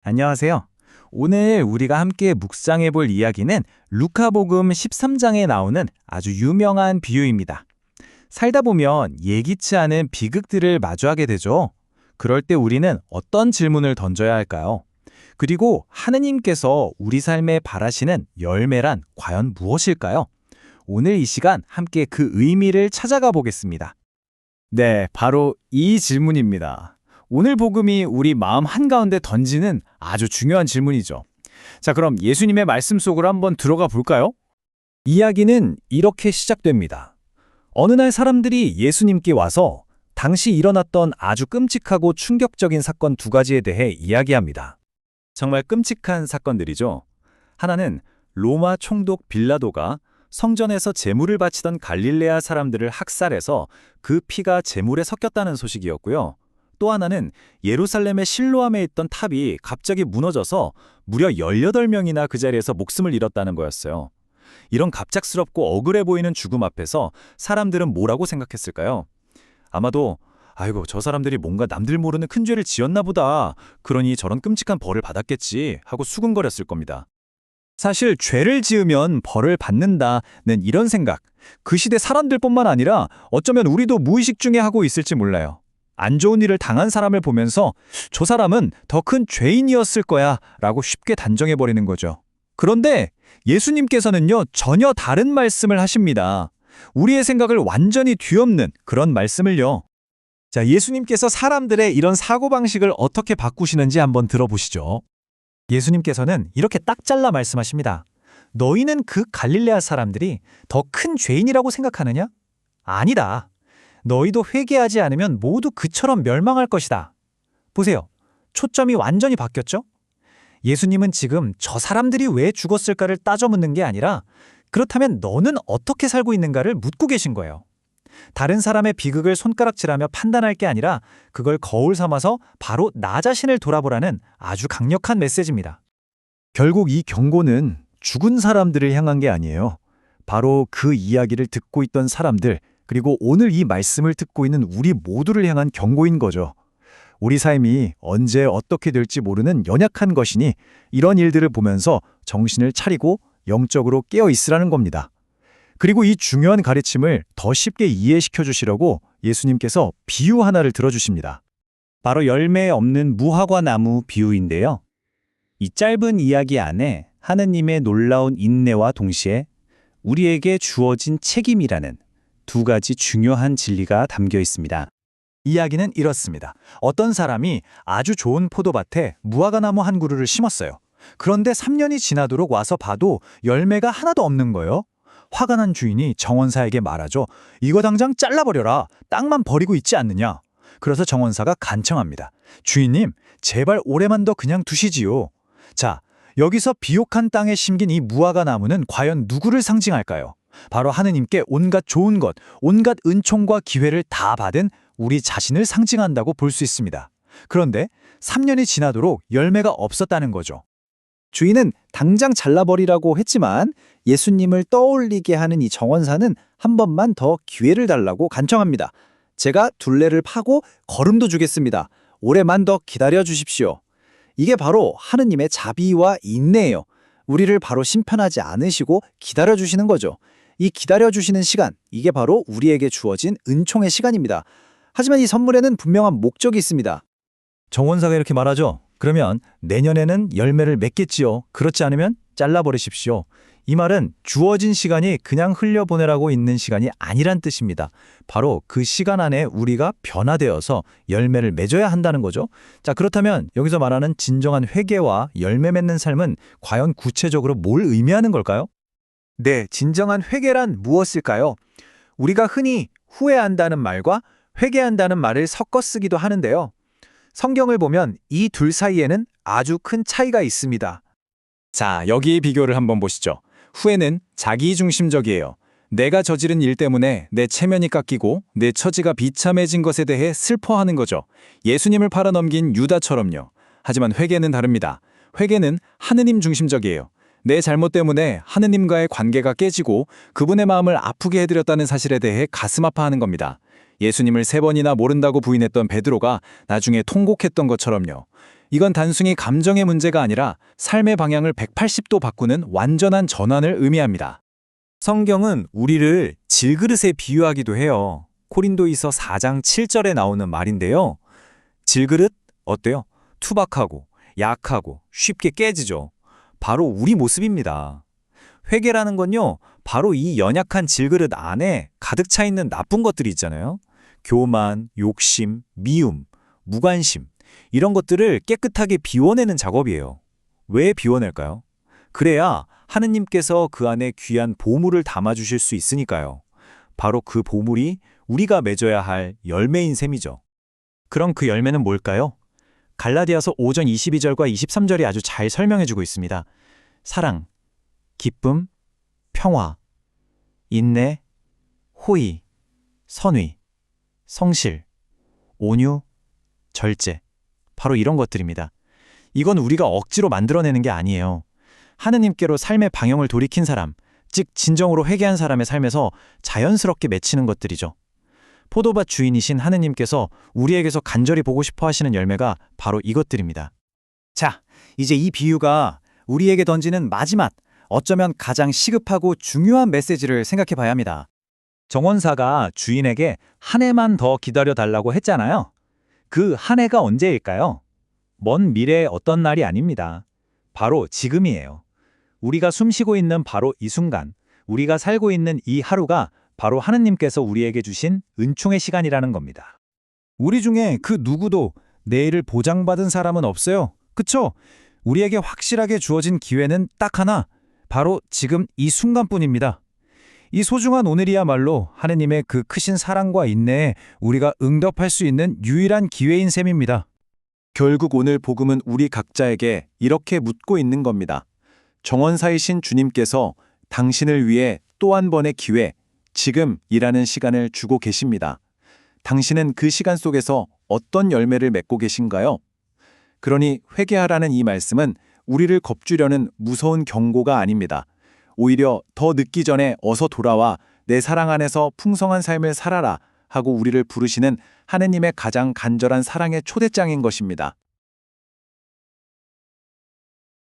안녕하세요. 오늘 우리가 함께 묵상해 볼 이야기는 루카복음 13장에 나오는 아주 유명한 비유입니다. 살다 보면 예기치 않은 비극들을 마주하게 되죠. 그럴 때 우리는 어떤 질문을 던져야 할까요? 그리고 하느님께서 우리 삶에 바라시는 열매란 과연 무엇일까요? 오늘 이 시간 함께 그 의미를 찾아가 보겠습니다. 네, 바로 이 질문입니다. 오늘 복음이 우리 마음 한가운데 던지는 아주 중요한 질문이죠. 자, 그럼 예수님의 말씀 속으로 한번 들어가 볼까요? 이야기는 이렇게 시작됩니다. 어느 날 사람들이 예수님께 와서 당시 일어났던 아주 끔찍하고 충격적인 사건 두 가지에 대해 이야기합니다. 정말 끔찍한 사건들이죠. 하나는 로마 총독 빌라도가 성전에서 제물을 바치던 갈릴레아 사람들을 학살해서 그 피가 제물에 섞였다는 소식이었고요. 또 하나는 예루살렘의 실로암에 있던 탑이 갑자기 무너져서 무려 18명이나 그 자리에서 목숨을 잃었다는 거였어요. 이런 갑작스럽고 억울해 보이는 죽음 앞에서 사람들은 뭐라고 생각했을까요? 아마도 아이고 저 사람들이 뭔가 남들 모르는 큰 죄를 지었나 보다. 그러니 저런 끔찍한 벌을 받았겠지 하고 수군거렸을 겁니다. 사실 죄를 지으면 벌을 받는다는 이런 생각, 그 시대 사람들뿐만 아니라 어쩌면 우리도 무의식 중에 하고 있을지 몰라요. 안 좋은 일을 당한 사람을 보면서 저 사람은 더 큰 죄인이었을 거야 라고 쉽게 단정해버리는 거죠. 그런데 예수님께서는요, 전혀 다른 말씀을 하십니다. 우리의 생각을 완전히 뒤엎는 그런 말씀을요. 자, 예수님께서 사람들의 이런 사고방식을 어떻게 바꾸시는지 한번 들어보시죠. 예수님께서는 이렇게 딱 잘라 말씀하십니다. 너희는 그 갈릴레아 사람들이 더 큰 죄인이라고 생각하느냐? 아니다. 너희도 회개하지 않으면 모두 그처럼 멸망할 것이다. 보세요. 초점이 완전히 바뀌었죠? 예수님은 지금 저 사람들이 왜 죽었을까를 따져 묻는 게 아니라 그렇다면 너는 어떻게 살고 있는가를 묻고 계신 거예요. 다른 사람의 비극을 손가락질하며 판단할 게 아니라 그걸 거울 삼아서 바로 나 자신을 돌아보라는 아주 강력한 메시지입니다. 결국 이 경고는 죽은 사람들을 향한 게 아니에요. 바로 그 이야기를 듣고 있던 사람들, 그리고 오늘 이 말씀을 듣고 있는 우리 모두를 향한 경고인 거죠. 우리 삶이 언제 어떻게 될지 모르는 연약한 것이니 이런 일들을 보면서 정신을 차리고 영적으로 깨어 있으라는 겁니다. 그리고 이 중요한 가르침을 더 쉽게 이해시켜 주시려고 예수님께서 비유 하나를 들어주십니다. 바로 열매 없는 무화과 나무 비유인데요. 이 짧은 이야기 안에 하느님의 놀라운 인내와 동시에 우리에게 주어진 책임이라는 두 가지 중요한 진리가 담겨 있습니다. 이야기는 이렇습니다. 어떤 사람이 아주 좋은 포도밭에 무화과나무 한 그루를 심었어요. 그런데 3년이 지나도록 와서 봐도 열매가 하나도 없는 거예요. 화가 난 주인이 정원사에게 말하죠. 이거 당장 잘라버려라. 땅만 버리고 있지 않느냐. 그래서 정원사가 간청합니다. 주인님, 제발 올해만 더 그냥 두시지요. 자, 여기서 비옥한 땅에 심긴 이 무화과 나무는 과연 누구를 상징할까요? 바로 하느님께 온갖 좋은 것, 온갖 은총과 기회를 다 받은 우리 자신을 상징한다고 볼 수 있습니다. 그런데 3년이 지나도록 열매가 없었다는 거죠. 주인은 당장 잘라버리라고 했지만 예수님을 떠올리게 하는 이 정원사는 한 번만 더 기회를 달라고 간청합니다. 제가 둘레를 파고 거름도 주겠습니다. 올해만 더 기다려 주십시오. 이게 바로 하느님의 자비와 인내예요. 우리를 바로 심판하지 않으시고 기다려 주시는 거죠. 이 기다려 주시는 시간, 이게 바로 우리에게 주어진 은총의 시간입니다. 하지만 이 선물에는 분명한 목적이 있습니다. 정원사가 이렇게 말하죠. 그러면 내년에는 열매를 맺겠지요. 그렇지 않으면 잘라버리십시오. 이 말은 주어진 시간이 그냥 흘려보내라고 있는 시간이 아니란 뜻입니다. 바로 그 시간 안에 우리가 변화되어서 열매를 맺어야 한다는 거죠. 자, 그렇다면 여기서 말하는 진정한 회개와 열매 맺는 삶은 과연 구체적으로 뭘 의미하는 걸까요? 네, 진정한 회개란 무엇일까요? 우리가 흔히 후회한다는 말과 회개한다는 말을 섞어 쓰기도 하는데요. 성경을 보면 이 둘 사이에는 아주 큰 차이가 있습니다. 자, 여기 비교를 한번 보시죠. 후회는 자기중심적이에요. 내가 저지른 일 때문에 내 체면이 깎이고 내 처지가 비참해진 것에 대해 슬퍼하는 거죠. 예수님을 팔아넘긴 유다처럼요. 하지만 회개는 다릅니다. 회개는 하느님 중심적이에요. 내 잘못 때문에 하느님과의 관계가 깨지고 그분의 마음을 아프게 해드렸다는 사실에 대해 가슴 아파하는 겁니다. 예수님을 3번이나 모른다고 부인했던 베드로가 나중에 통곡했던 것처럼요. 이건 단순히 감정의 문제가 아니라 삶의 방향을 180도 바꾸는 완전한 전환을 의미합니다. 성경은 우리를 질그릇에 비유하기도 해요. 코린도이서 4장 7절에 나오는 말인데요. 질그릇 어때요? 투박하고 약하고 쉽게 깨지죠. 바로 우리 모습입니다. 회개라는 건요, 바로 이 연약한 질그릇 안에 가득 차 있는 나쁜 것들이 있잖아요. 교만, 욕심, 미움, 무관심, 이런 것들을 깨끗하게 비워내는 작업이에요. 왜 비워낼까요? 그래야 하느님께서 그 안에 귀한 보물을 담아주실 수 있으니까요. 바로 그 보물이 우리가 맺어야 할 열매인 셈이죠. 그럼 그 열매는 뭘까요? 갈라디아서 5장 22절과 23절이 아주 잘 설명해주고 있습니다. 사랑, 기쁨, 평화, 인내, 호의, 선의, 성실, 온유, 절제. 바로 이런 것들입니다. 이건 우리가 억지로 만들어내는 게 아니에요. 하느님께로 삶의 방향을 돌이킨 사람, 즉 진정으로 회개한 사람의 삶에서 자연스럽게 맺히는 것들이죠. 포도밭 주인이신 하느님께서 우리에게서 간절히 보고 싶어 하시는 열매가 바로 이것들입니다. 자, 이제 이 비유가 우리에게 던지는 마지막, 어쩌면 가장 시급하고 중요한 메시지를 생각해 봐야 합니다. 정원사가 주인에게 한 해만 더 기다려달라고 했잖아요. 그 한 해가 언제일까요? 먼 미래의 어떤 날이 아닙니다. 바로 지금이에요. 우리가 숨쉬고 있는 바로 이 순간, 우리가 살고 있는 이 하루가 바로 하느님께서 우리에게 주신 은총의 시간이라는 겁니다. 우리 중에 그 누구도 내일을 보장받은 사람은 없어요. 그쵸? 우리에게 확실하게 주어진 기회는 딱 하나, 바로 지금 이 순간뿐입니다. 이 소중한 오늘이야말로 하느님의 그 크신 사랑과 인내에 우리가 응답할 수 있는 유일한 기회인 셈입니다. 결국 오늘 복음은 우리 각자에게 이렇게 묻고 있는 겁니다. 정원사이신 주님께서 당신을 위해 또 한 번의 기회, 지금이라는 시간을 주고 계십니다. 당신은 그 시간 속에서 어떤 열매를 맺고 계신가요? 그러니 회개하라는 이 말씀은 우리를 겁주려는 무서운 경고가 아닙니다. 오히려 더 늦기 전에 어서 돌아와 내 사랑 안에서 풍성한 삶을 살아라 하고 우리를 부르시는 하느님의 가장 간절한 사랑의 초대장인 것입니다.